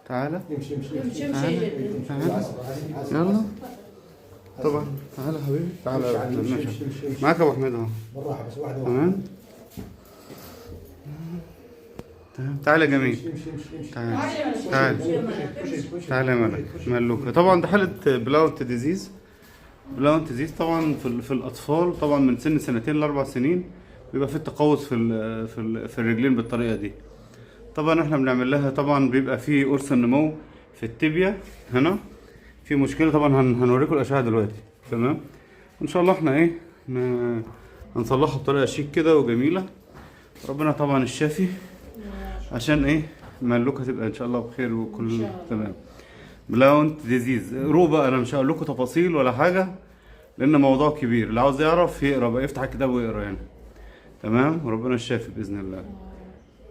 تعالى امشي تعالى تعالى يلا. طبعا تعالى حبيبي تعالى معاك يا ابو حميد اهو. بالراحه بس واحده تمام تعالى يا جميل. تعالى تعالى تعالى يا ملك ملوكة. طبعا ده حالة بلاونت ديزيز. بلاونت ديزيز طبعا في الأطفال طبعا من سن 2 ل4 سنين بيبقى في تقوس في الرجلين بالطريقة دي. طبعا احنا بنعمل لها طبعا بيبقى في قرص النمو في التibia هنا في مشكلة. طبعا هنوريكم الأشعة دلوقتي. تمام ان شاء الله احنا ايه هنصلحها بطريقة شيك كده وجميلة. ربنا طبعا الشافي عشان ايه ملوكة تبقى ان شاء الله بخير وكل تمام. بلاونت ديزيز رو بقى انا مش هقول لكم تفاصيل ولا حاجة لان موضوع كبير. اللي عاوز يعرف يقرا بقى يفتح الكتاب ويقرا يعني. تمام وربنا الشافي باذن الله.